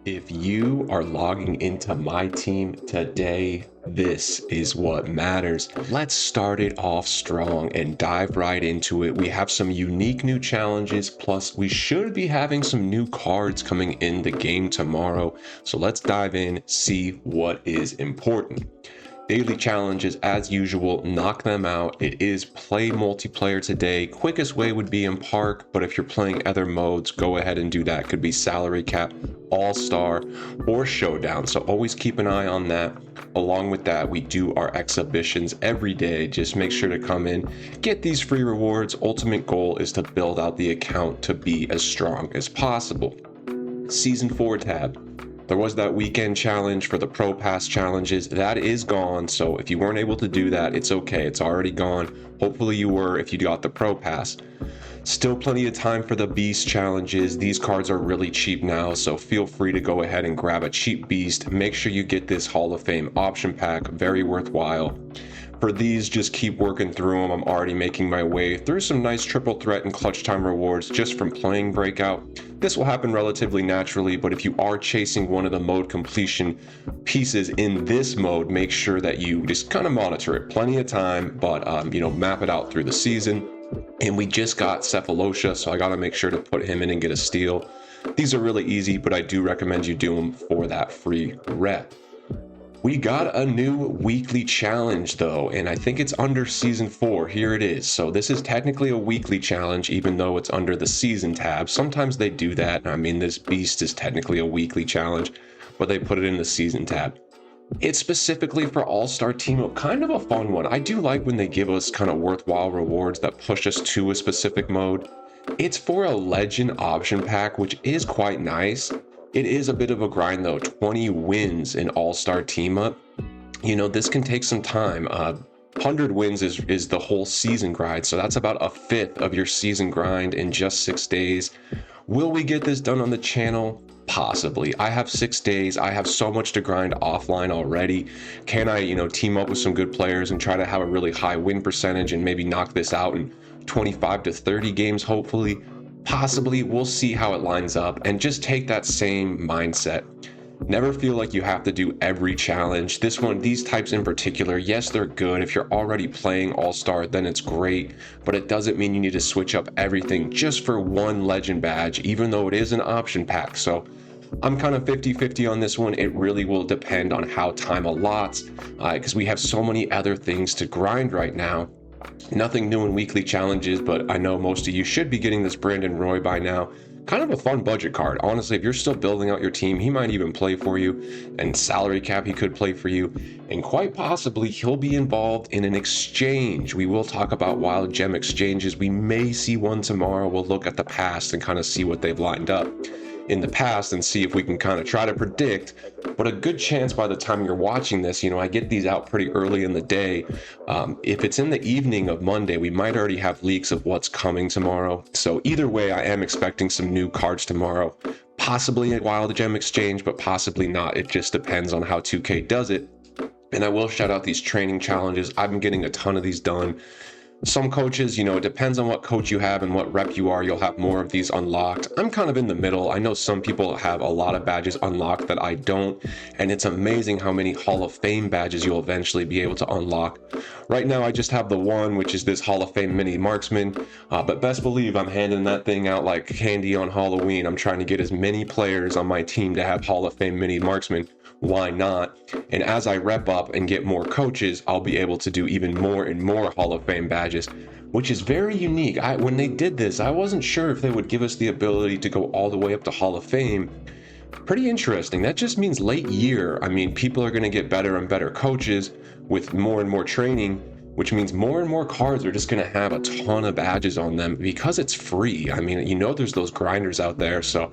If you are logging into MyTEAM today, this is what matters. Let's start it off strong and dive right into it. We have some unique new challenges, plus we should be having some new cards coming in the game tomorrow. So let's dive in, see what is important. Daily challenges, as usual, knock them out. It is play multiplayer today. Quickest way would be in park, but if you're playing other modes, go ahead and do that. Could be salary cap, all-star, or showdown. So always keep an eye on that. Along with that, we do our exhibitions every day. Just make sure to come in, get these free rewards. Ultimate goal is to build out the account to be as strong as possible. Season 4 tab. There was that weekend challenge for the Pro Pass challenges. That is gone, so if you weren't able to do that, it's okay. It's already gone. Hopefully you were if you got the Pro Pass. Still plenty of time for the Beast challenges. These cards are really cheap now, so feel free to go ahead and grab a cheap Beast. Make sure you get this Hall of Fame option pack. Very worthwhile. For these, just keep working through them. I'm already making my way through some nice triple threat and clutch time rewards just from playing Breakout. This will happen relatively naturally, but if you are chasing one of the mode completion pieces in this mode, make sure that you just kind of monitor it. Plenty of time, but map it out through the season. And we just got Cephalosha, so I got to make sure to put him in and get a steal. These are really easy, but I do recommend you do them for that free rep. We got a new weekly challenge though, and I think it's under season 4. Here it is. So this is technically a weekly challenge, even though it's under the season tab. Sometimes they do that. I mean, this beast is technically a weekly challenge, but they put it in the season tab. It's specifically for all-star team up, kind of a fun one. I do like when they give us kind of worthwhile rewards that push us to a specific mode. It's for a legend option pack, which is quite nice. It is a bit of a grind though, 20 wins in all-star team up. You know, this can take some time. 100 wins is the whole season grind, so that's about a fifth of your season grind in just 6 days. Will we get this done on the channel? Possibly. I have 6 days. I have so much to grind offline already. Can I, team up with some good players and try to have a really high win percentage and maybe knock this out in 25 to 30 games, hopefully? Possibly. We'll see how it lines up, and just take that same mindset. Never feel like you have to do every challenge. These types in particular, yes, they're good. If you're already playing All-Star, then it's great, but it doesn't mean you need to switch up everything just for one legend badge, even though it is an option pack. So I'm kind of 50-50 on this one. It really will depend on how time allots, because we have so many other things to grind right now. Nothing new in weekly challenges, but I know most of you should be getting this Brandon Roy by now. Kind of a fun budget card. Honestly, if you're still building out your team, he might even play for you. And salary cap, he could play for you. And quite possibly, he'll be involved in an exchange. We will talk about wild gem exchanges. We may see one tomorrow. We'll look at the past and kind of see what they've lined up in the past and see if we can kind of try to predict. But a good chance by the time you're watching this, I get these out pretty early in the day. If it's in the evening of Monday, we might already have leaks of what's coming tomorrow. So either way, I am expecting some new cards tomorrow. Possibly a wild gem exchange, but possibly not. It just depends on how 2K does it. And I will shout out these training challenges. I've been getting a ton of these done. Some coaches, it depends on what coach you have and what rep you are, you'll have more of these unlocked. I'm kind of in the middle. I know some people have a lot of badges unlocked that I don't, and it's amazing how many Hall of Fame badges you'll eventually be able to unlock. Right now, I just have the one, which is this Hall of Fame mini marksman, but best believe I'm handing that thing out like candy on Halloween. I'm trying to get as many players on my team to have Hall of Fame mini marksman. Why not? And as I rep up and get more coaches, I'll be able to do even more and more Hall of Fame badges, which is very unique. When they did this, I wasn't sure if they would give us the ability to go all the way up to Hall of Fame. Pretty interesting. That just means late year. I mean, people are going to get better and better coaches with more and more training, which means more and more cards are just going to have a ton of badges on them because it's free. I mean, there's those grinders out there, so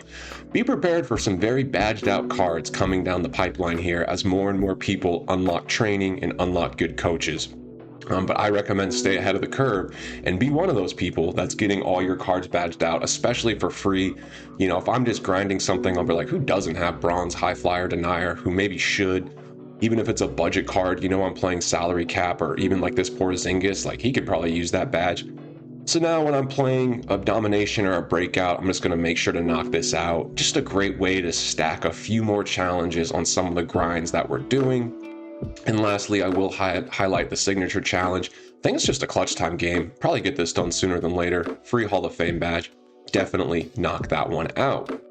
be prepared for some very badged out cards coming down the pipeline here as more and more people unlock training and unlock good coaches. But I recommend stay ahead of the curve and be one of those people that's getting all your cards badged out, especially for free. If I'm just grinding something, I'll be like, who doesn't have bronze high flyer denier, who maybe should? Even if it's a budget card, I'm playing salary cap, or even like this Porzingis, like he could probably use that badge. So now when I'm playing a domination or a breakout, I'm just going to make sure to knock this out. Just a great way to stack a few more challenges on some of the grinds that we're doing. And lastly, I will highlight the signature challenge. I think it's just a clutch time game. Probably get this done sooner than later. Free Hall of Fame badge. Definitely knock that one out.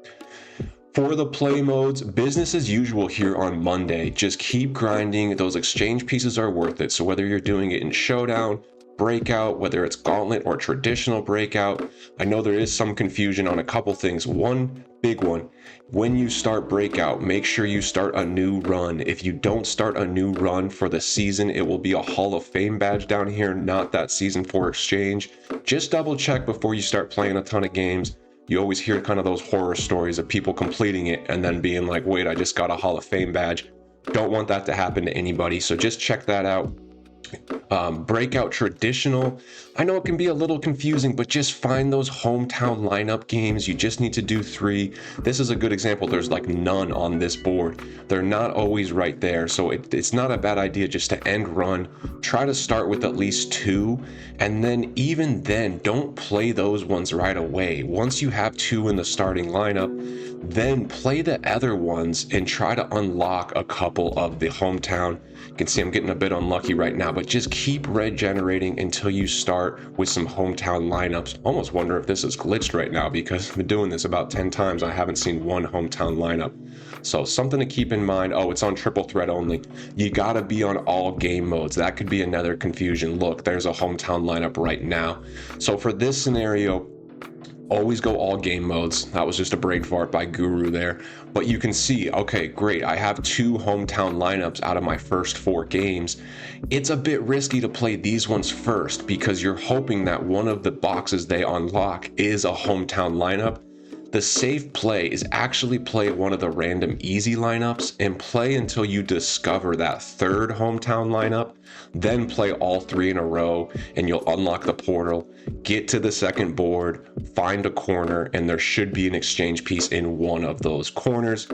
For the play modes, business as usual here on Monday. Just keep grinding. Those exchange pieces are worth it. So whether you're doing it in Showdown, Breakout, whether it's Gauntlet or traditional Breakout, I know there is some confusion on a couple things. One big one, when you start Breakout, make sure you start a new run. If you don't start a new run for the season, it will be a Hall of Fame badge down here, not that Season 4 exchange. Just double check before you start playing a ton of games. You always hear kind of those horror stories of people completing it and then being like, wait, I just got a Hall of Fame badge. Don't want that to happen to anybody, so just check that out. Breakout traditional, I know it can be a little confusing, but just find those hometown lineup games. You just need to do 3. This is a good example. There's like none on this board. They're not always right there, so it's not a bad idea just to end run. Try to start with at least 2, and then even then, don't play those ones right away. Once you have 2 in the starting lineup, then play the other ones and try to unlock a couple of the hometown. You can see I'm getting a bit unlucky right now, but just keep red generating until you start with some hometown lineups. Almost wonder if this is glitched right now because I've been doing this about 10 times. I haven't seen one hometown lineup. So something to keep in mind. Oh, it's on triple threat only. You gotta be on all game modes. That could be another confusion. Look, there's a hometown lineup right now. So for this scenario, always go all game modes. That was just a brain fart by Guru there. But you can see, okay, great. I have 2 hometown lineups out of my first 4 games. It's a bit risky to play these ones first because you're hoping that one of the boxes they unlock is a hometown lineup. The safe play is actually play one of the random easy lineups and play until you discover that 3rd hometown lineup, then play all 3 in a row and you'll unlock the portal, get to the 2nd board, find a corner, and there should be an exchange piece in one of those corners.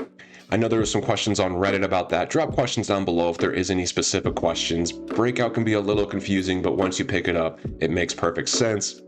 I know there were some questions on Reddit about that. Drop questions down below if there is any specific questions. Breakout can be a little confusing, but once you pick it up, it makes perfect sense.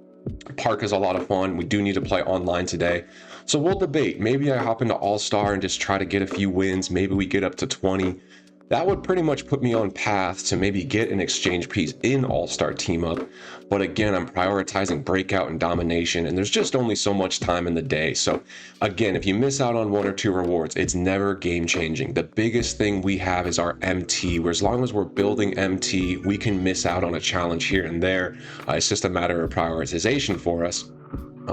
Park is a lot of fun. We do need to play online today. So we'll debate. Maybe I hop into All-Star and just try to get a few wins. Maybe we get up to 20. That would pretty much put me on path to maybe get an exchange piece in All-Star Team Up. But again, I'm prioritizing Breakout and Domination, and there's just only so much time in the day. So again, if you miss out on 1 or 2 rewards, it's never game-changing. The biggest thing we have is our MT, where as long as we're building MT, we can miss out on a challenge here and there. It's just a matter of prioritization for us.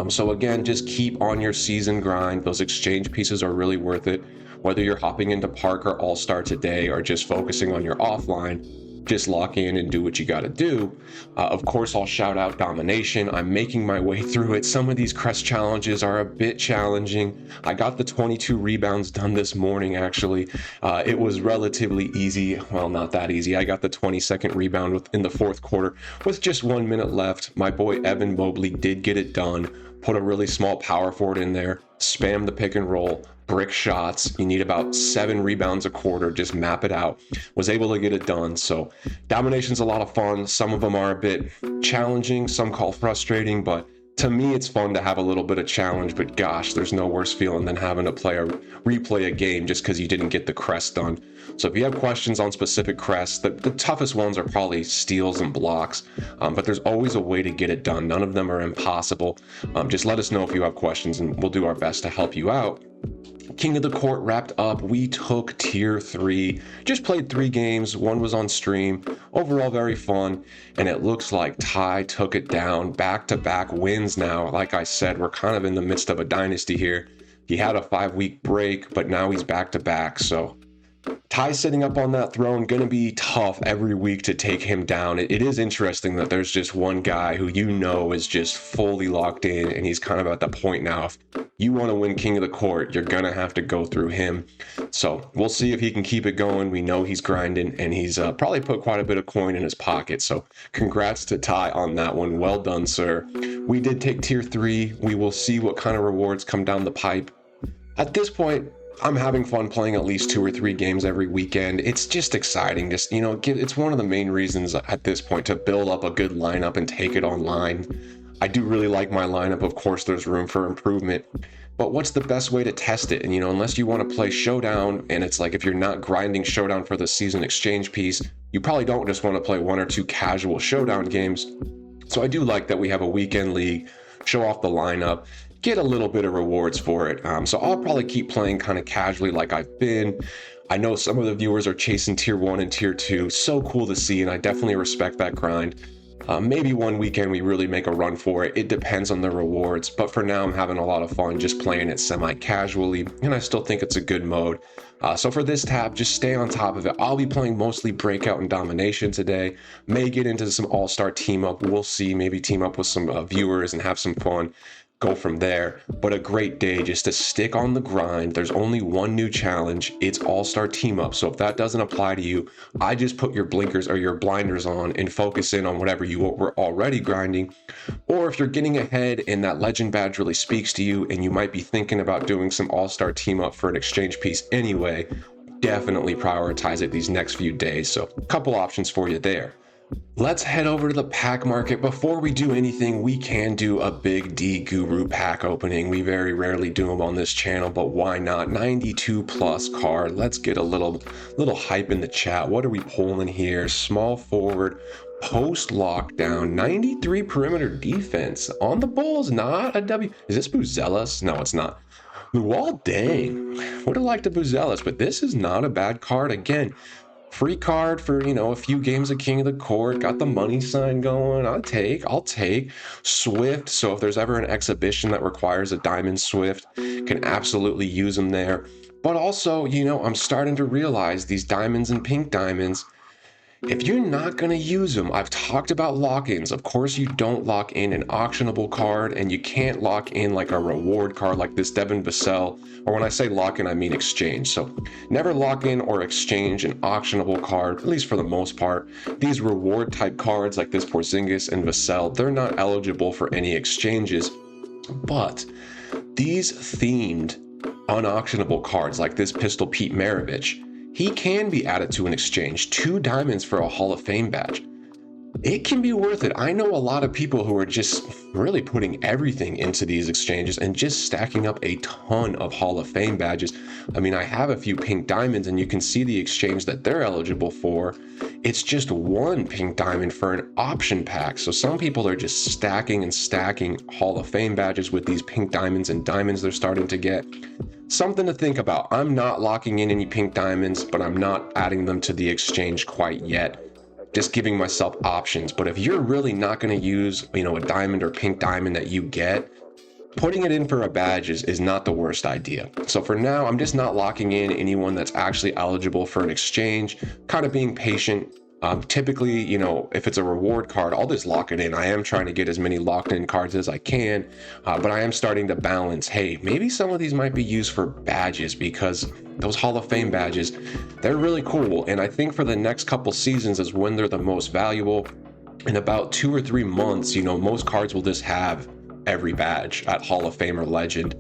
So again, just keep on your season grind. Those exchange pieces are really worth it. Whether you're hopping into Park or All-Star today or just focusing on your offline, just lock in and do what you got to do. Of course, I'll shout out Domination. I'm making my way through it. Some of these crest challenges are a bit challenging. I got the 22 rebounds done this morning, actually. It was relatively easy. Well, not that easy. I got the 22nd rebound in the 4th quarter with just 1 minute left. My boy Evan Mobley did get it done. Put a really small power forward in there, spam the pick and roll, brick shots. You need about 7 rebounds a quarter, just map it out. Was able to get it done. So Domination's a lot of fun. Some of them are a bit challenging, some call frustrating, but to me, it's fun to have a little bit of challenge, but gosh, there's no worse feeling than having to replay a game just because you didn't get the crest done. So if you have questions on specific crests, the toughest ones are probably steals and blocks, but there's always a way to get it done. None of them are impossible. Just let us know if you have questions and we'll do our best to help you out. King of the Court wrapped up. We took tier 3, just played 3 games. 1 was on stream. Overall, very fun. And it looks like Ty took it down. Back-to-back wins now. Like I said, we're kind of in the midst of a dynasty here. He had a 5-week break, but now he's back-to-back. So Ty sitting up on that throne, going to be tough every week to take him down. It is interesting that there's just one guy who you know is just fully locked in, and he's kind of at the point now. If you want to win King of the Court, you're going to have to go through him. So we'll see if he can keep it going. We know he's grinding, and he's probably put quite a bit of coin in his pocket. So congrats to Ty on that one. Well done, sir. We did take tier 3. We will see what kind of rewards come down the pipe. At this point, I'm having fun playing at least 2 or 3 games every weekend. It's just exciting. Just, it's one of the main reasons at this point to build up a good lineup and take it online. I do really like my lineup. Of course, there's room for improvement. But what's the best way to test it? And unless you want to play Showdown, and it's like if you're not grinding Showdown for the season exchange piece, you probably don't just want to play one or two casual Showdown games. So I do like that we have a weekend league, show off the lineup, get a little bit of rewards for it. So I'll probably keep playing kind of casually like I've been. I know some of the viewers are chasing tier 1 and tier 2. So cool to see, and I definitely respect that grind. Maybe one weekend we really make a run for it. It depends on the rewards, but for now I'm having a lot of fun just playing it semi-casually, and I still think it's a good mode. So for this tab, just stay on top of it. I'll be playing mostly Breakout and Domination today. May get into some all-star team up. We'll see. Maybe team up with some viewers and have some fun. Go from there. But a great day just to stick on the grind. There's only one new challenge. It's all-star team up. So if that doesn't apply to you, I just put your blinkers or your blinders on and focus in on whatever you were already grinding. Or if you're getting ahead and that legend badge really speaks to you and you might be thinking about doing some all-star team up for an exchange piece anyway, definitely prioritize it these next few days. So a couple options for you there. Let's head over to the pack market. Before we do anything, we can do a big D Guru pack opening. We very rarely do them on this channel, but why not? 92 plus card. Let's get a little hype in the chat. What are we pulling here? Small forward, post lockdown, 93 perimeter defense. On the Bulls, not a W. Is this Buzelis? No, it's not. Luol Deng. Would have liked a Buzelis, but this is not a bad card. Again, free card for, a few games of King of the Court. Got the money sign going. I'll take. Swift. So if there's ever an exhibition that requires a Diamond Swift, can absolutely use them there. But also, I'm starting to realize these diamonds and pink diamonds, if you're not going to use them, I've talked about lock-ins. Of course, you don't lock in an auctionable card, and you can't lock in like a reward card like this Devin Vassell. Or when I say lock-in, I mean exchange. So never lock in or exchange an auctionable card, at least for the most part. These reward type cards like this Porzingis and Vassell, they're not eligible for any exchanges. But these themed unauctionable cards like this Pistol Pete Maravich, he can be added to an exchange. 2 diamonds for a Hall of Fame badge. It can be worth it. I know a lot of people who are just really putting everything into these exchanges and just stacking up a ton of Hall of Fame badges. I mean, I have a few pink diamonds and you can see the exchange that they're eligible for. It's just 1 pink diamond for an option pack. So some people are just stacking and stacking Hall of Fame badges with these pink diamonds and diamonds they're starting to get. Something to think about. I'm not locking in any pink diamonds, but I'm not adding them to the exchange quite yet. Just giving myself options. But if you're really not going to use, a diamond or pink diamond that you get, putting it in for a badge is not the worst idea. So for now, I'm just not locking in anyone that's actually eligible for an exchange, kind of being patient. Typically, if it's a reward card, I'll just lock it in. I am trying to get as many locked in cards as I can, but I am starting to balance, hey, maybe some of these might be used for badges because those Hall of Fame badges, they're really cool. And I think for the next couple seasons is when they're the most valuable. In about 2 or 3 months, most cards will just have every badge at Hall of Fame or Legend.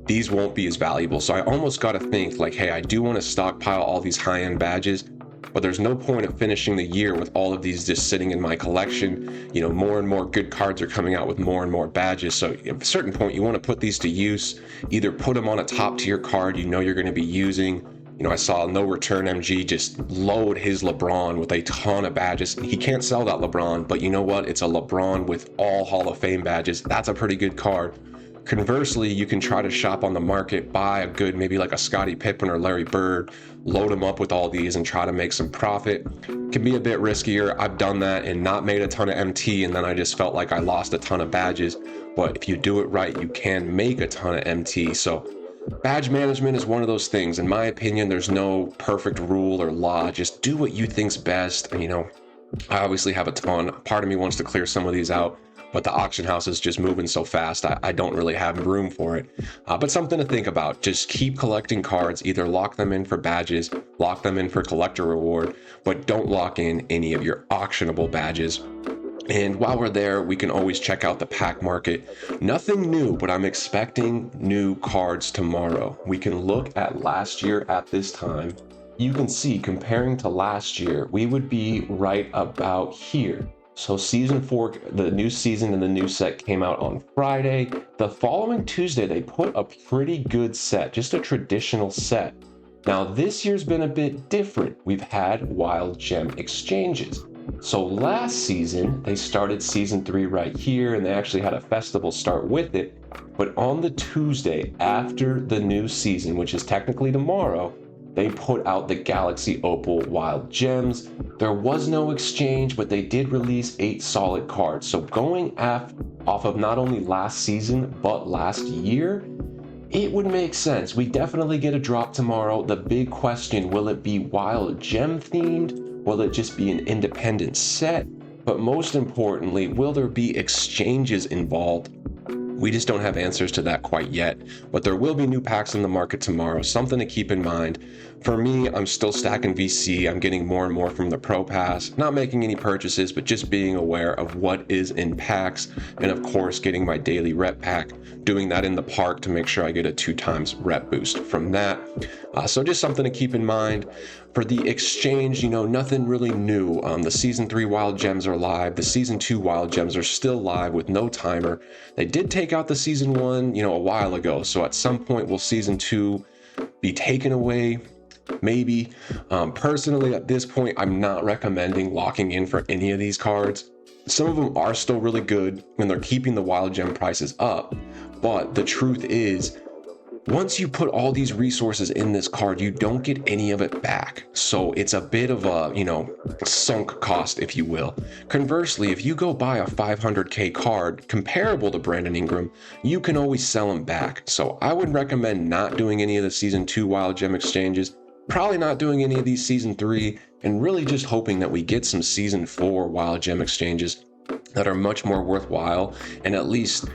These won't be as valuable. So I almost got to think like, hey, I do want to stockpile all these high-end badges, but there's no point of finishing the year with all of these just sitting in my collection. More and more good cards are coming out with more and more badges. So at a certain point, you want to put these to use, either put them on a top tier card you're going to be using. I saw No Return MG just load his LeBron with a ton of badges. He can't sell that LeBron, but you know what? It's a LeBron with all Hall of Fame badges. That's a pretty good card. Conversely, you can try to shop on the market, buy a good, maybe like a Scottie Pippen or Larry Bird, load them up with all these and try to make some profit. Can be a bit riskier. I've done that and not made a ton of MT, and then I just felt like I lost a ton of badges. But if you do it right, you can make a ton of MT. So badge management is one of those things. In my opinion, there's no perfect rule or law. Just do what you think's best. And, I obviously have a ton. Part of me wants to clear some of these out, but the auction house is just moving so fast, I don't really have room for it. But something to think about. Just keep collecting cards. Either lock them in for badges, lock them in for collector reward, but don't lock in any of your auctionable badges. And while we're there, we can always check out the pack market. Nothing new, but I'm expecting new cards tomorrow. We can look at last year at this time. You can see, comparing to last year, we would be right about here. So season 4, the new season and the new set came out on Friday. The following Tuesday, they put a pretty good set, just a traditional set. Now this year's been a bit different. We've had wild gem exchanges. So last season, they started season 3 right here, and they actually had a festival start with it. But on the Tuesday after the new season, which is technically tomorrow, they put out the Galaxy Opal Wild Gems. There was no exchange, but they did release 8 solid cards. So going off of not only last season, but last year, it would make sense. We definitely get a drop tomorrow. The big question, will it be Wild Gem themed? Will it just be an independent set? But most importantly, will there be exchanges involved? We just don't have answers to that quite yet, but there will be new packs in the market tomorrow, something to keep in mind. For me, I'm still stacking VC. I'm getting more and more from the Pro Pass, not making any purchases, but just being aware of what is in packs, and of course, getting my daily rep pack, doing that in the park to make sure I get a 2x rep boost from that. So just something to keep in mind. For the exchange, nothing really new. The Season 3 Wild Gems are live. The Season 2 Wild Gems are still live with no timer. They did take out the Season 1, a while ago. So at some point, will Season 2 be taken away? Maybe. Personally, at this point, I'm not recommending locking in for any of these cards. Some of them are still really good, and they're keeping the Wild Gem prices up. But the truth is, once you put all these resources in this card, you don't get any of it back. So it's a bit of a, sunk cost, if you will. Conversely, if you go buy a 500k card comparable to Brandon Ingram, you can always sell them back. So I would recommend not doing any of the Season 2 Wild Gem exchanges, probably not doing any of these Season 3, and really just hoping that we get some Season 4 Wild Gem exchanges that are much more worthwhile, and at least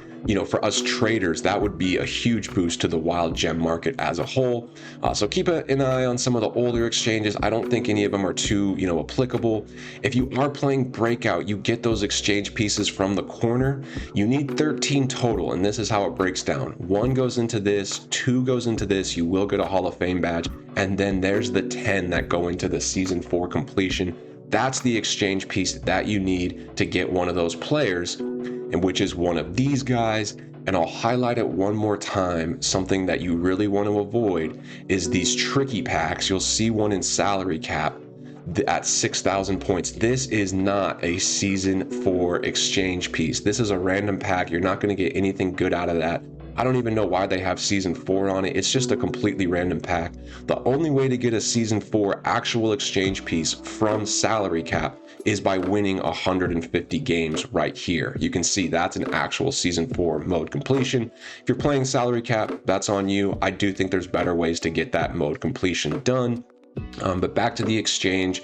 for us traders, that would be a huge boost to the wild gem market as a whole. So keep an eye on some of the older exchanges. I don't think any of them are too, applicable. If you are playing Breakout, you get those exchange pieces from the corner. You need 13 total, and this is how it breaks down. 1 goes into this, 2 goes into this, you will get a Hall of Fame badge, and then there's the 10 that go into the Season 4 completion. That's the exchange piece that you need to get one of those players, and which is one of these guys. And I'll highlight it one more time. Something that you really want to avoid is these tricky packs. You'll see one in salary cap at 6,000 points. This is not a Season 4 exchange piece. This is a random pack. You're not going to get anything good out of that. I don't even know why they have Season 4 on it. It's just a completely random pack. The only way to get a Season 4 actual exchange piece from salary cap is by winning 150 games right here. You can see that's an actual Season 4 mode completion. If you're playing salary cap, that's on you. I do think there's better ways to get that mode completion done. But back to the exchange,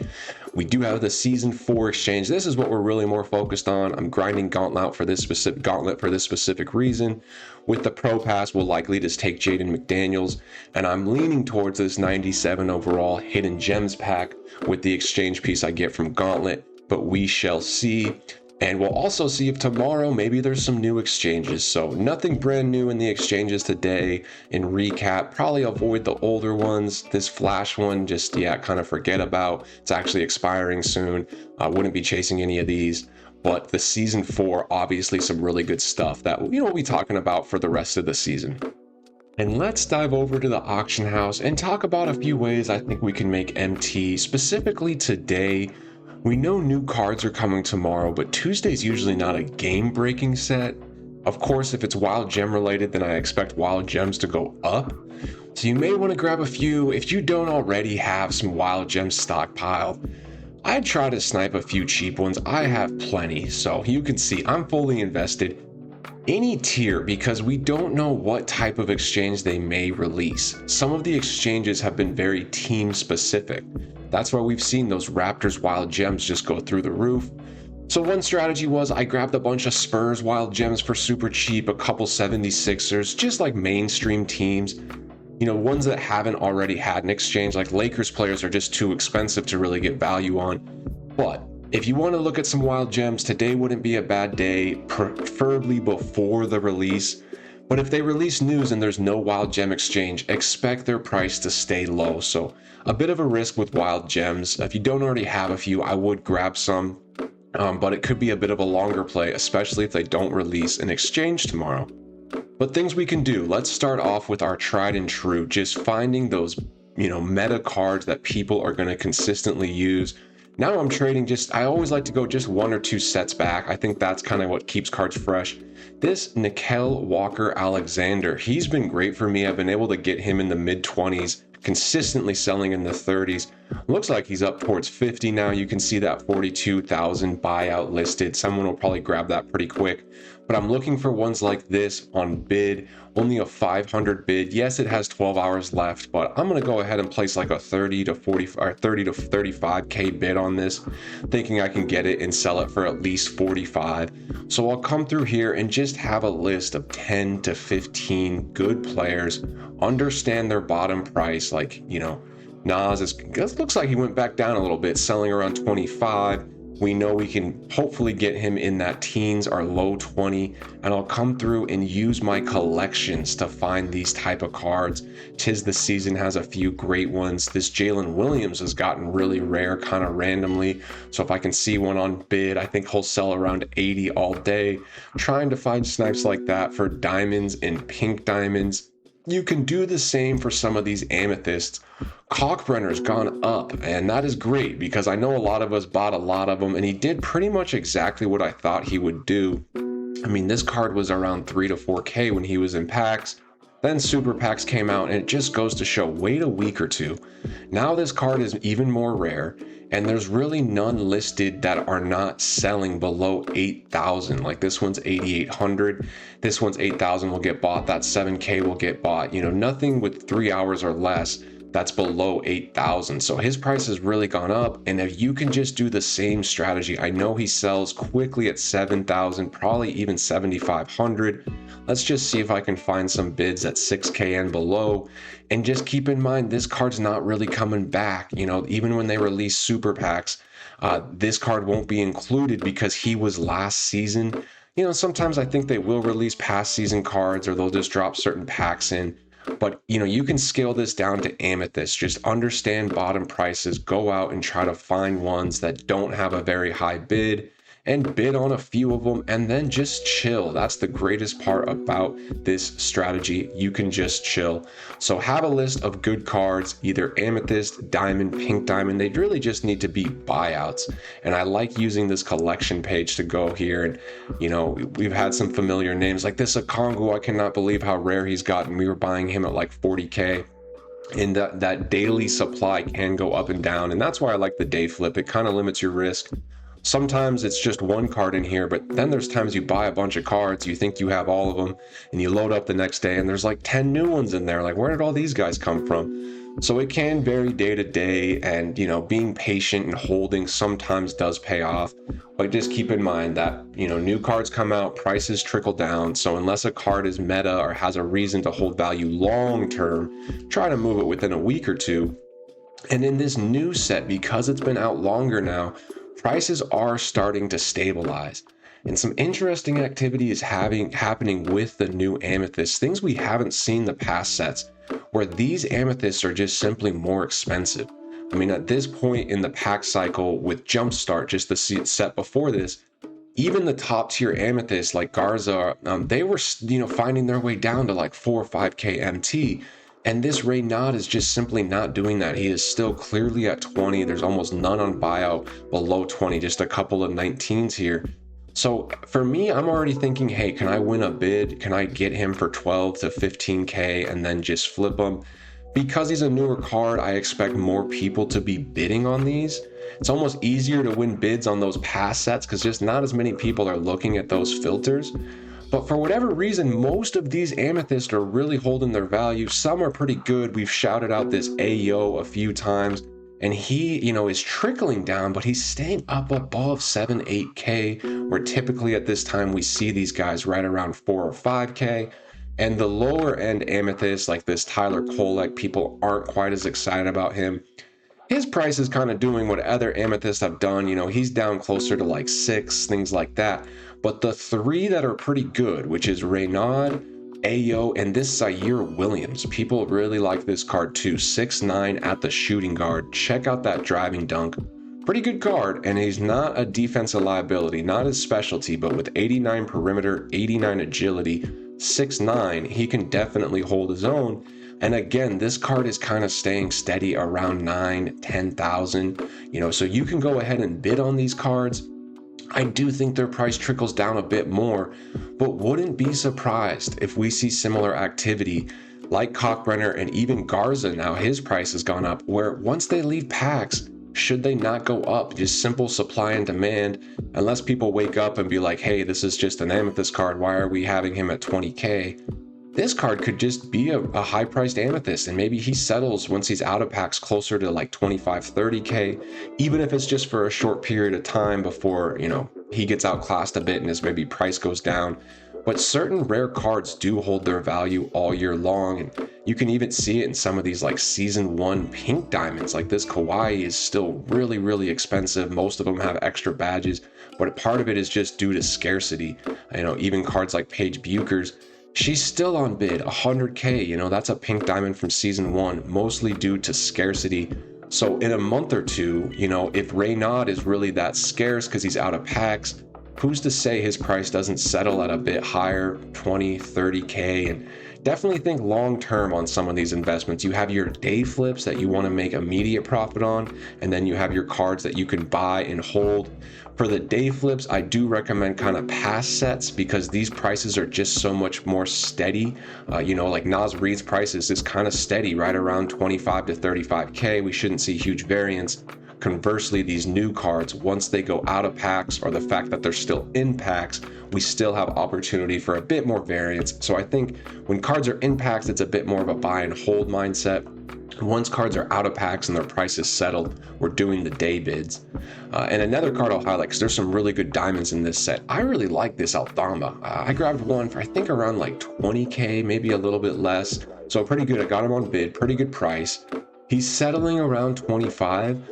we do have the Season 4 exchange. This is what we're really more focused on. I'm grinding Gauntlet for this specific reason. With the Pro Pass, we'll likely just take Jaden McDaniels, and I'm leaning towards this 97 overall Hidden Gems pack with the exchange piece I get from Gauntlet, but we shall see. And we'll also see if tomorrow maybe there's some new exchanges. So nothing brand new in the exchanges today. In recap, probably avoid the older ones. This Flash one, just kind of forget about. It's actually expiring soon. I wouldn't be chasing any of these. But the Season 4, obviously some really good stuff that we'll be talking about for the rest of the season. And let's dive over to the auction house and talk about a few ways I think we can make MT, specifically today. We know new cards are coming tomorrow, but Tuesday's usually not a game-breaking set. Of course, if it's Wild Gem related, then I expect Wild Gems to go up. So you may want to grab a few. If you don't already have some Wild Gems stockpiled, I'd try to snipe a few cheap ones. I have plenty, so you can see I'm fully invested. Any tier, because we don't know what type of exchange they may release. Some of the exchanges have been very team specific. That's why we've seen those Raptors Wild Gems just go through the roof. So one strategy was I grabbed a bunch of Spurs Wild Gems for super cheap, a couple 76ers, just like mainstream teams. Ones that haven't already had an exchange, like Lakers players are just too expensive to really get value on. But if you want to look at some Wild Gems, today wouldn't be a bad day, preferably before the release. But if they release news and there's no Wild Gem exchange, expect their price to stay low. So a bit of a risk with Wild Gems. If you don't already have a few, I would grab some. but it could be a bit of a longer play, especially if they don't release an exchange tomorrow. But things we can do, let's start off with our tried and true, just finding those, meta cards that people are going to consistently use. Now I'm trading I always like to go just 1 or 2 sets back. I think that's kind of what keeps cards fresh. This Nickel Walker-Alexander, he's been great for me. I've been able to get him in the mid-20s, consistently selling in the 30s. Looks like he's up towards 50 now. You can see that 42,000 buyout listed. Someone will probably grab that pretty quick. But I'm looking for ones like this on bid, only a 500 bid. Yes, it has 12 hours left, but I'm going to go ahead and place like a 30 to 40 or 30 to 35K bid on this, thinking I can get it and sell it for at least 45. So I'll come through here and just have a list of 10 to 15 good players, understand their bottom price. Like, Nas looks like he went back down a little bit, selling around 25. We know we can hopefully get him in that teens or low 20, and I'll come through and use my collections to find these type of cards. Tis the Season has a few great ones. This Jalen Williams has gotten really rare kind of randomly, so if I can see one on bid, I think he'll sell around 80 all day. Trying to find snipes like that for diamonds and pink diamonds. You can do the same for some of these amethysts. Cockbrenner's gone up, and that is great because I know a lot of us bought a lot of them, and he did pretty much exactly what I thought he would do. I mean, this card was around 3 to 4K when he was in packs. Then super packs came out, and it just goes to show, wait a week or two. Now this card is even more rare, and there's really none listed that are not selling below 8,000. Like this one's 8,800. This one's 8,000 will get bought. That 7K will get bought. Nothing with 3 hours or less that's below 8,000. So his price has really gone up. And if you can just do the same strategy, I know he sells quickly at 7,000, probably even 7,500. Let's just see if I can find some bids at 6K and below. And just keep in mind, this card's not really coming back. Even when they release super packs, this card won't be included because he was last season. Sometimes I think they will release past season cards, or they'll just drop certain packs in. But you can scale this down to amethyst. Just understand bottom prices, go out and try to find ones that don't have a very high bid, and bid on a few of them, and then just chill. That's the greatest part about this strategy. You can just chill. So have a list of good cards, either amethyst, diamond, pink diamond. They really just need to be buyouts. And I like using this collection page to go here. And, we've had some familiar names like this Akongu. I cannot believe how rare he's gotten. We were buying him at like 40K. And that daily supply can go up and down. And that's why I like the day flip. It kind of limits your risk. Sometimes it's just one card in here, but then there's times you buy a bunch of cards, you think you have all of them, and you load up the next day and there's like 10 new ones in there. Like, where did all these guys come from? So it can vary day to day, and being patient and holding sometimes does pay off. But just keep in mind that new cards come out, prices trickle down. So unless a card is meta or has a reason to hold value long term, try to move it within a week or two. And in this new set, because it's been out longer now, prices are starting to stabilize, and some interesting activity is happening with the new amethysts, things we haven't seen the past sets, where these amethysts are just simply more expensive. I mean, at this point in the pack cycle with Jumpstart, just the set before this, even the top tier amethysts like Garza, they were finding their way down to like 4 or 5K MT. And this Renaud is just simply not doing that. He is still clearly at 20. There's almost none on buyout below 20, just a couple of 19s here. So for me, I'm already thinking, hey, can I win a bid? Can I get him for 12 to 15K and then just flip him? Because he's a newer card, I expect more people to be bidding on these. It's almost easier to win bids on those past sets because just not as many people are looking at those filters. But for whatever reason, most of these amethysts are really holding their value. Some are pretty good. We've shouted out this Ayo a few times, and he, is trickling down, but he's staying up above 7, 8K, where typically at this time we see these guys right around 4 or 5K. And the lower end amethyst, like this Tyler Kolek, people aren't quite as excited about him. His price is kind of doing what other amethysts have done. He's down closer to like 6, things like that. But the 3 that are pretty good, which is Renaud, Ayo, and this Zaire Williams, people really like this card too. 6'9" at the shooting guard. Check out that driving dunk. Pretty good card, and he's not a defensive liability, not his specialty, but with 89 perimeter, 89 agility, 6'9", he can definitely hold his own. And again, this card is kind of staying steady around 9, 10,000, so you can go ahead and bid on these cards. I do think their price trickles down a bit more, but wouldn't be surprised if we see similar activity like Cockbrenner and even Garza. Now his price has gone up, where once they leave packs, should they not go up? Just simple supply and demand, unless people wake up and be like, hey, this is just an Amethyst card, why are we having him at 20k? This card could just be a high-priced Amethyst, and maybe he settles once he's out of packs closer to like 25, 30k, even if it's just for a short period of time before, he gets outclassed a bit and his maybe price goes down. But certain rare cards do hold their value all year long, and you can even see it in some of these like season 1 pink diamonds. Like this Kawhi is still really, really expensive. Most of them have extra badges, but part of it is just due to scarcity. Even cards like Paige Buchers, she's still on bid, 100k. That's a pink diamond from season 1, mostly due to scarcity. So in a month or two, if Raynaud is really that scarce because he's out of packs, who's to say his price doesn't settle at a bit higher, 20, 30k? And definitely think long term on some of these investments. You have your day flips that you want to make immediate profit on, and then you have your cards that you can buy and hold. For the day flips, I do recommend kind of past sets because these prices are just so much more steady. Like Naz Reid's prices is kind of steady, right around 25 to 35k. We shouldn't see huge variance. Conversely, these new cards, once they go out of packs, or the fact that they're still in packs, we still have opportunity for a bit more variance. So I think when cards are in packs, it's a bit more of a buy and hold mindset. Once cards are out of packs and their price is settled, we're doing the day bids. And another card I'll highlight, because there's some really good diamonds in this set. I really like this Aldama. I grabbed one for I think around like 20k, maybe a little bit less. So pretty good. I got him on bid, pretty good price. He's settling around 25.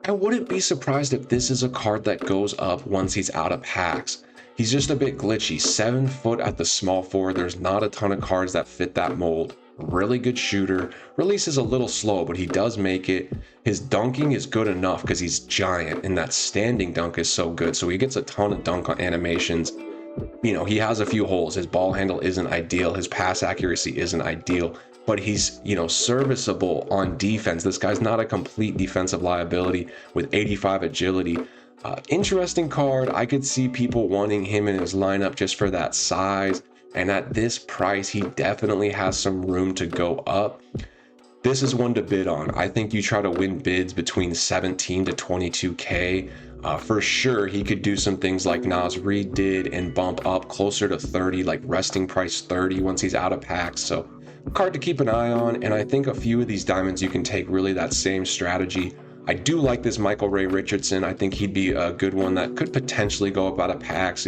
I wouldn't be surprised if this is a card that goes up once he's out of packs. He's just a bit glitchy. 7 foot at the small forward. There's not a ton of cards that fit that mold. Really good shooter. Release is a little slow, but he does make it. His dunking is good enough because he's giant, and that standing dunk is so good. So he gets a ton of dunk animations. He has a few holes. His ball handle isn't ideal. His pass accuracy isn't ideal, but he's, serviceable on defense. This guy's not a complete defensive liability with 85 agility. Interesting card. I could see people wanting him in his lineup just for that size. And at this price, he definitely has some room to go up. This is one to bid on. I think you try to win bids between 17 to 22k. For sure, he could do some things like Naz Reid did and bump up closer to 30, like resting price 30 once he's out of packs. So card to keep an eye on. And I think a few of these diamonds, you can take really that same strategy. I do like this Michael Ray Richardson. I think he'd be a good one that could potentially go up out of packs.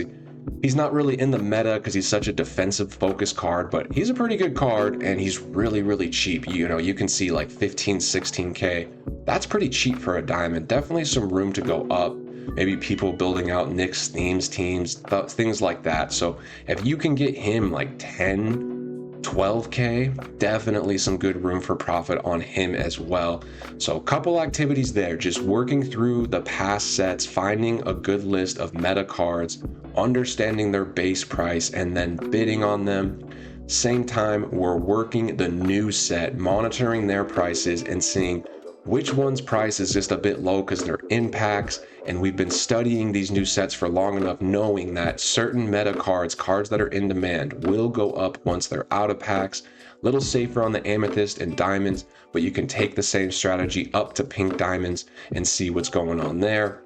He's not really in the meta because he's such a defensive focused card, but he's a pretty good card and he's really, really cheap. You can see like 15, 16k. That's pretty cheap for a diamond. Definitely some room to go up. Maybe people building out Knicks themes teams, things like that. So if you can get him like 10, 12k, definitely some good room for profit on him as well. So a couple activities there, just working through the past sets, finding a good list of meta cards, understanding their base price, and then bidding on them. Same time, we're working the new set, monitoring their prices and seeing which one's price is just a bit low because they're in packs. And we've been studying these new sets for long enough, knowing that certain meta cards that are in demand, will go up once they're out of packs. Little safer on the amethyst and diamonds, but you can take the same strategy up to pink diamonds and see what's going on there.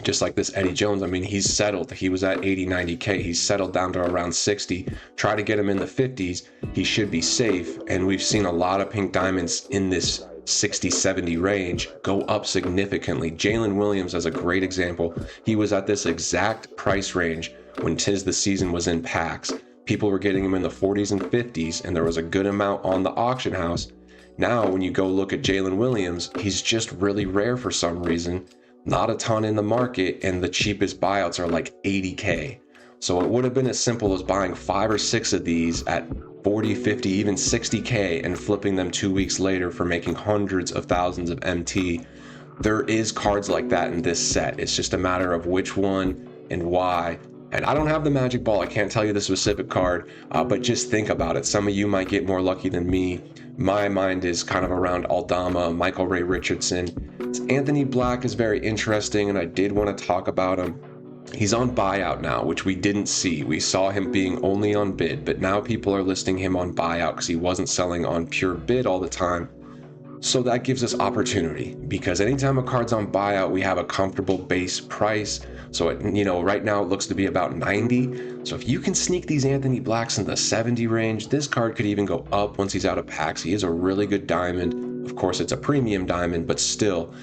Just like this Eddie Jones, he's settled. He was at 80, 90k. He's settled down to around 60. Try to get him in the 50s. He should be safe. And we've seen a lot of pink diamonds in this 60, 70 range go up significantly. Jalen Williams is a great example. He was at this exact price range when tis the season was in packs. People were getting him in the 40s and 50s, and there was a good amount on the auction house. Now, when you go look at Jalen Williams, he's just really rare for some reason. Not a ton in the market, and the cheapest buyouts are like 80k. So it would have been as simple as buying 5 or 6 of these at 40, 50, even 60k and flipping them 2 weeks later for making hundreds of thousands of MT. there is cards like that in this set. It's just a matter of which one and why. And I don't have the magic ball. I can't tell you the specific card, but just think about it. Some of you might get more lucky than me. My mind is kind of around Aldama, Michael Ray Richardson. Anthony Black is very interesting, and I did want to talk about him. He's on buyout now, which we didn't see. We saw him being only on bid, but now people are listing him on buyout because he wasn't selling on pure bid all the time. So that gives us opportunity, because anytime a card's on buyout, we have a comfortable base price. So right now it looks to be about 90. So if you can sneak these Anthony Blacks in the 70 range, this card could even go up once he's out of packs. He is a really good diamond. Of course, it's a premium diamond, but still,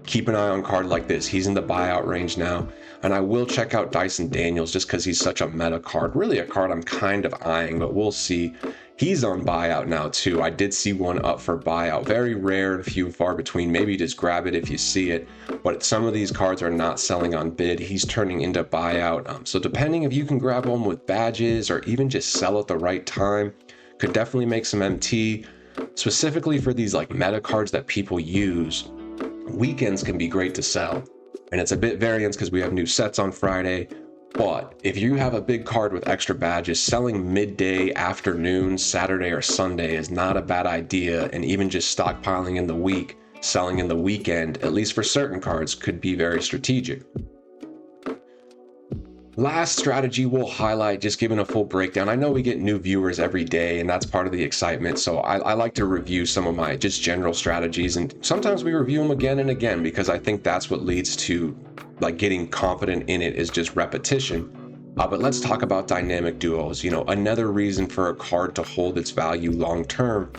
keep an eye on a card like this. He's in the buyout range now. And I will check out Dyson Daniels just because he's such a meta card. Really a card I'm kind of eyeing, but we'll see. He's on buyout now too. I did see one up for buyout. Very rare and few and far between. Maybe just grab it if you see it. But some of these cards are not selling on bid. He's turning into buyout. So depending if you can grab one with badges or even just sell at the right time, could definitely make some MT. Specifically for these like meta cards that people use, weekends can be great to sell. And it's a bit variance because we have new sets on Friday. But if you have a big card with extra badges, selling midday, afternoon, Saturday, or Sunday is not a bad idea. And even just stockpiling in the week, selling in the weekend, at least for certain cards, could be very strategic. Last strategy we'll highlight, just giving a full breakdown. I know we get new viewers every day, and that's part of the excitement. So I like to review some of my just general strategies, and sometimes we review them again and again because I think that's what leads to like getting confident in it, is just repetition. But let's talk about dynamic duos. Another reason for a card to hold its value long term.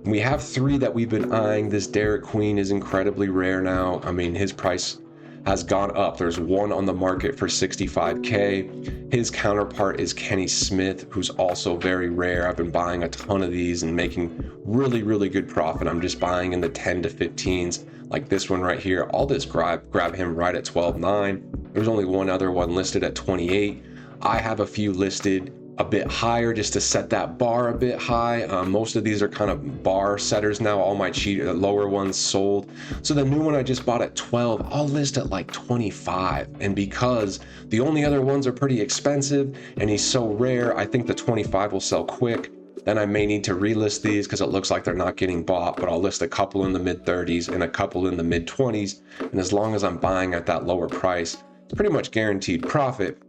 We have three that we've been eyeing. This Derek Queen is incredibly rare now. I mean, his price has gone up. There's one on the market for 65K. His counterpart is Kenny Smith, who's also very rare. I've been buying a ton of these and making really, really good profit. I'm just buying in the 10 to 15s, like this one right here. I'll just grab him right at 12.9. There's only one other one listed at 28. I have a few listed a bit higher just to set that bar a bit high. Most of these are kind of bar setters now. All my lower ones sold. So the new one I just bought at 12, I'll list at like 25. And because the only other ones are pretty expensive and he's so rare, I think the 25 will sell quick. Then I may need to relist these because it looks like they're not getting bought, but I'll list a couple in the mid 30s and a couple in the mid 20s. And as long as I'm buying at that lower price, it's pretty much guaranteed profit.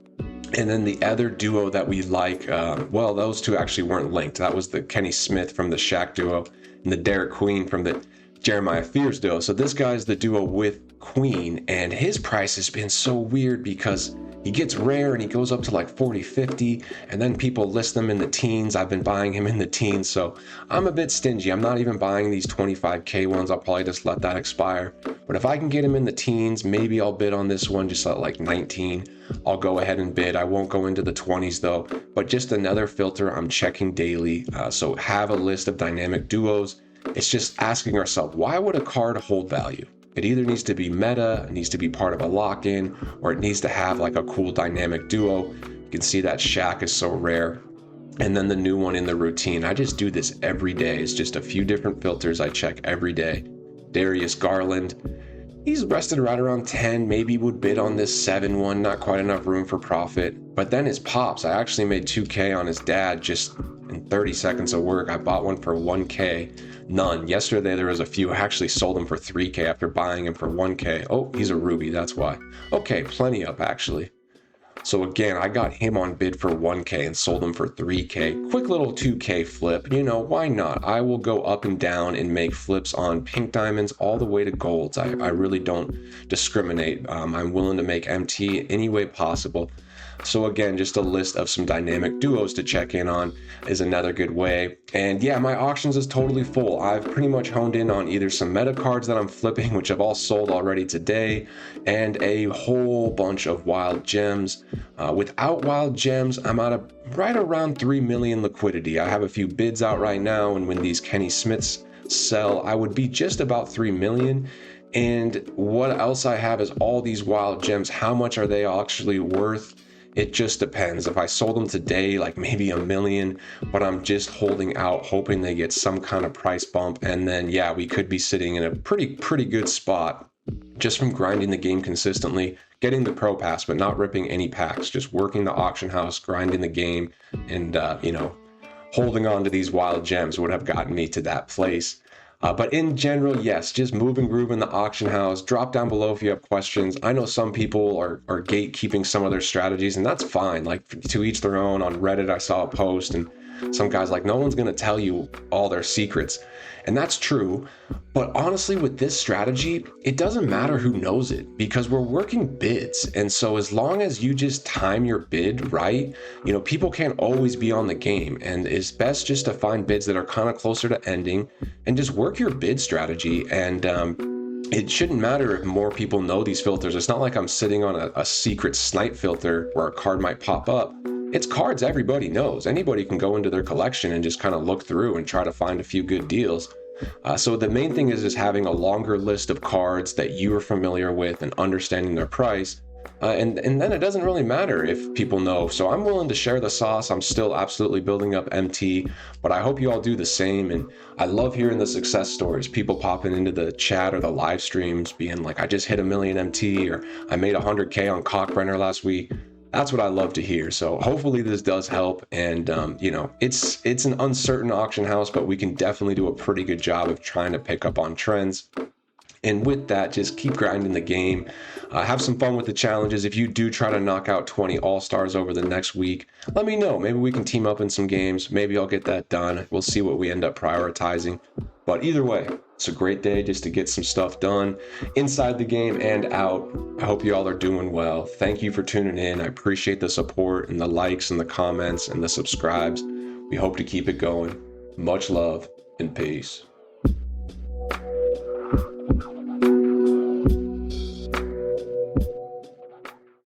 And then the other duo that we like, those two actually weren't linked. That was the Kenny Smith from the Shaq duo and the Derek Queen from the Jeremiah Fears duo. So this guy's the duo with Queen, and his price has been so weird because he gets rare and he goes up to like 40, 50, and then people list them in the teens. I've been buying him in the teens, so I'm a bit stingy. I'm not even buying these 25K ones. I'll probably just let that expire. But if I can get him in the teens, maybe I'll bid on this one just at like 19. I'll go ahead and bid. I won't go into the 20s though, but just another filter I'm checking daily. So have a list of dynamic duos. It's just asking ourselves, why would a card hold value? It either needs to be meta, it needs to be part of a lock-in, or it needs to have like a cool dynamic duo. You can see that Shaq is so rare. And then the new one in the routine. I just do this every day. It's just a few different filters I check every day. Darius Garland. He's rested right around 10, maybe would bid on this 7 one, not quite enough room for profit. But then his pops, I actually made 2K on his dad just in 30 seconds of work. I bought one for 1K, none. Yesterday there was a few, I actually sold them for 3K after buying him for 1K. Oh, he's a Ruby, that's why. Okay, plenty up actually. So again, I got him on bid for 1K and sold him for 3K. Quick little 2K flip, why not? I will go up and down and make flips on pink diamonds all the way to golds. I really don't discriminate. I'm willing to make MT any way possible. So again, just a list of some dynamic duos to check in on is another good way. And yeah, my auctions is totally full. I've pretty much honed in on either some meta cards that I'm flipping, which I've all sold already today, and a whole bunch of wild gems. Without wild gems, I'm at right around 3 million liquidity. I have a few bids out right now, and when these Kenny Smiths sell, I would be just about 3 million. And what else I have is all these wild gems. How much are they actually worth? It just depends. If I sold them today, like maybe 1 million, but I'm just holding out, hoping they get some kind of price bump. And then, yeah, we could be sitting in a pretty good spot just from grinding the game consistently, getting the pro pass, but not ripping any packs, just working the auction house, grinding the game, and, holding on to these wild gems would have gotten me to that place. But in general, yes, just move and groove in the auction house. Drop down below if you have questions. I know some people are gatekeeping some of their strategies, and that's fine. Like, to each their own. On Reddit, I saw a post, and some guy's like, no one's going to tell you all their secrets. And that's true. But honestly, with this strategy, it doesn't matter who knows it because we're working bids. And so as long as you just time your bid right, people can't always be on the game. And it's best just to find bids that are kind of closer to ending and just work your bid strategy. And it shouldn't matter if more people know these filters. It's not like I'm sitting on a secret snipe filter where a card might pop up. It's cards everybody knows. Anybody can go into their collection and just kind of look through and try to find a few good deals. So the main thing is just having a longer list of cards that you are familiar with and understanding their price. And then it doesn't really matter if people know. So I'm willing to share the sauce. I'm still absolutely building up MT, but I hope you all do the same. And I love hearing the success stories, people popping into the chat or the live streams being like, I just hit 1 million MT, or I made 100K on Cockbrenner last week. That's what I love to hear. So hopefully this does help. And, it's an uncertain auction house, but we can definitely do a pretty good job of trying to pick up on trends. And with that, just keep grinding the game. Have some fun with the challenges. If you do try to knock out 20 all-stars over the next week, let me know. Maybe we can team up in some games. Maybe I'll get that done. We'll see what we end up prioritizing. But either way, it's a great day just to get some stuff done inside the game and out. I hope you all are doing well. Thank you for tuning in. I appreciate the support and the likes and the comments and the subscribes. We hope to keep it going. Much love and peace.